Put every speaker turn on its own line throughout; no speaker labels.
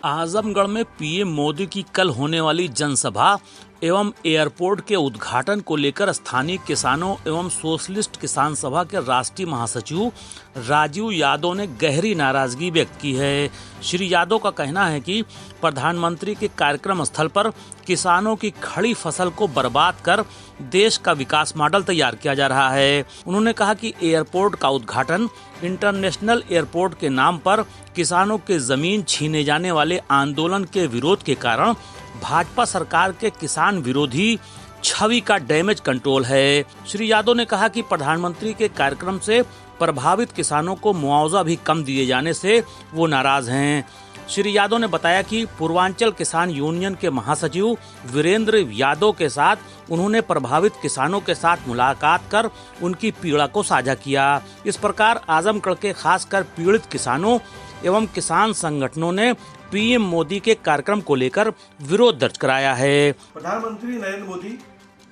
आजमगढ़ में पीएम मोदी की कल होने वाली जनसभा एवं एयरपोर्ट के उद्घाटन को लेकर स्थानीय किसानों एवं सोशलिस्ट किसान सभा के राष्ट्रीय महासचिव राजीव यादव ने गहरी नाराजगी व्यक्त की है। श्री यादव का कहना है कि प्रधानमंत्री के कार्यक्रम स्थल पर किसानों की खड़ी फसल को बर्बाद कर देश का विकास मॉडल तैयार किया जा रहा है। उन्होंने कहा कि एयरपोर्ट का उद्घाटन इंटरनेशनल एयरपोर्ट के नाम पर किसानों के जमीन छीने जाने वाले आंदोलन के विरोध के कारण भाजपा सरकार के किसान विरोधी छवि का डैमेज कंट्रोल है। श्री यादव ने कहा कि प्रधानमंत्री के कार्यक्रम से प्रभावित किसानों को मुआवजा भी कम दिए जाने से वो नाराज हैं। श्री यादव ने बताया कि पूर्वांचल किसान यूनियन के महासचिव वीरेंद्र यादव के साथ उन्होंने प्रभावित किसानों के साथ मुलाकात कर उनकी पीड़ा को साझा किया। इस प्रकार आजमगढ़ के खासकर पीड़ित किसानों एवं किसान संगठनों ने पीएम मोदी के कार्यक्रम को लेकर विरोध दर्ज कराया है।
प्रधानमंत्री नरेंद्र मोदी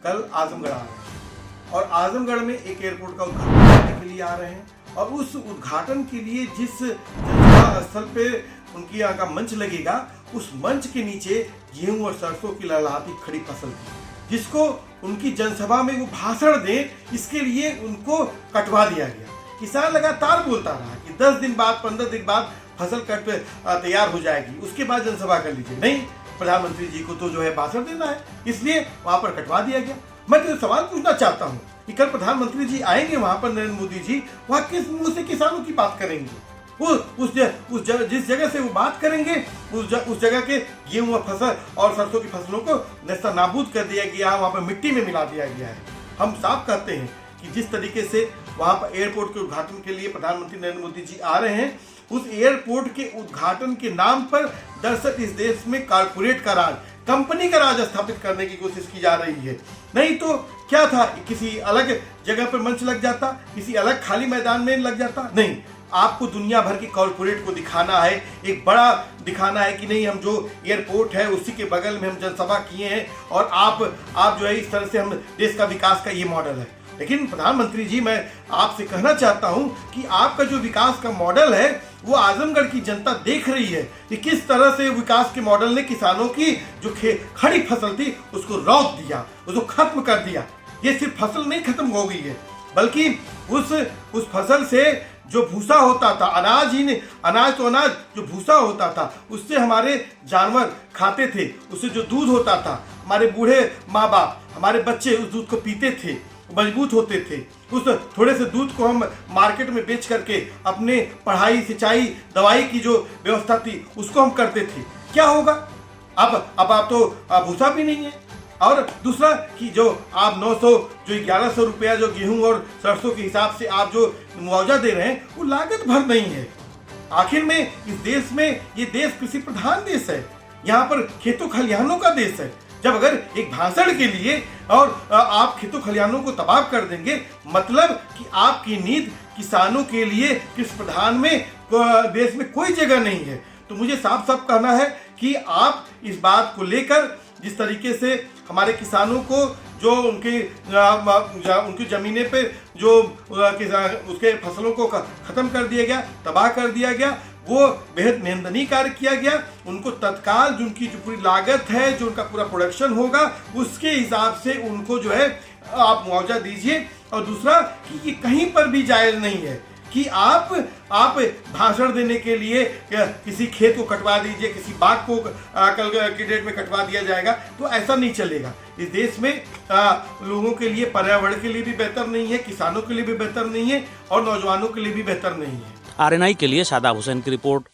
कल आजमगढ़ आ रहे हैं और आजमगढ़ में एक एयरपोर्ट का उद्घाटन करने के लिए आ रहे हैं और उस उद्घाटन के लिए जिस स्थल पे उनकी यहाँ का मंच लगेगा, उस मंच के नीचे गेहूं और सरसों की लहलहाती खड़ी फसल थी, जिसको उनकी जनसभा में वो भाषण दें, इसके लिए उनको कटवा दिया गया। किसान लगातार बोलता रहा कि 10 दिन बाद 15 दिन बाद फसल कट पे तैयार हो जाएगी, उसके बाद जनसभा कर लीजिए। नहीं, प्रधानमंत्री जी को तो जो है भाषण देना है, इसलिए वहां पर कटवा दिया गया। मैं तो सवाल पूछना चाहता हूं कि कल प्रधानमंत्री जी आएंगे वहां पर, नरेंद्र मोदी जी वहां किस मुंह से किसानों की बात करेंगे? जिस जगह से वो बात करेंगे उस जगह के गेहूं और फसल और सरसों की फसलों को नेस्ता नाबूद कर दिया गया, वहां पर मिट्टी में मिला दिया गया है। हम साफ कहते हैं कि जिस तरीके से वहां पर एयरपोर्ट के उद्घाटन के लिए प्रधानमंत्री नरेंद्र मोदी जी आ रहे हैं, उस एयरपोर्ट के उद्घाटन के नाम पर दरअसल इस देश में कारपोरेट का राज, कंपनी का राज स्थापित करने की कोशिश की जा रही है। नहीं तो क्या था, किसी अलग जगह पर मंच लग जाता, किसी अलग खाली मैदान में लग जाता। नहीं, आपको दुनिया भर की कॉर्पोरेट को दिखाना है, एक बड़ा दिखाना है कि नहीं, हम जो एयरपोर्ट है उसी के बगल में हम जनसभा किए हैं और आप जो है इस तरह से हम देश का विकास का ये मॉडल है। लेकिन प्रधानमंत्री जी, मैं आपसे कहना चाहता हूं कि आपका जो विकास का मॉडल है वो आजमगढ़ की जनता देख रही है कि किस तरह से विकास के मॉडल ने किसानों की जो खड़ी फसल थी उसको रोक दिया, उसको खत्म कर दिया। ये सिर्फ फसल नहीं खत्म हो गई है, बल्कि उस फसल से जो भूसा होता था, अनाज जो भूसा होता था, उससे हमारे जानवर खाते थे, उससे जो दूध होता था, हमारे बूढ़े माँ बाप, हमारे बच्चे उस दूध को पीते थे, मजबूत होते थे। उस थोड़े से दूध को हम मार्केट में बेच करके अपने पढ़ाई, सिंचाई, दवाई की जो व्यवस्था थी उसको हम करते थे। क्या होगा अब आप तो भूसा भी नहीं है। और दूसरा कि जो आप 1100 रुपया जो गेहूं और सरसों के हिसाब से आप जो मुआवजा दे रहे हैं वो लागत भर नहीं है। आखिर में इस देश में, ये देश कृषि प्रधान देश है, यहाँ पर खेतों खलिहानों का देश है। जब अगर एक भाषण के लिए और आप खेतों खलिहानों को तबाह कर देंगे, मतलब कि आपकी नीति किसानों के लिए कृषि प्रधान में देश में कोई जगह नहीं है। तो मुझे साफ साफ कहना है कि आप इस बात को लेकर जिस तरीके से हमारे किसानों को जो उनकी जमीनें पे जो उसके फसलों को खत्म कर दिया गया, तबाह कर दिया गया, वो बेहद निंदनीय कार्य किया गया। उनको तत्काल जो उनकी जो पूरी लागत है, जो उनका पूरा प्रोडक्शन होगा, उसके हिसाब से उनको जो है आप मुआवजा दीजिए। और दूसरा कि ये कहीं पर भी जायज नहीं है कि आप भाषण देने के लिए किसी खेत को कटवा दीजिए, किसी बाग को कल की डेट में कटवा दिया जाएगा, तो ऐसा नहीं चलेगा। इस देश में लोगों के लिए, पर्यावरण के लिए भी बेहतर नहीं है, किसानों के लिए भी बेहतर नहीं है और नौजवानों के लिए भी बेहतर नहीं है।
RNI के लिए शादाब हुसैन की रिपोर्ट।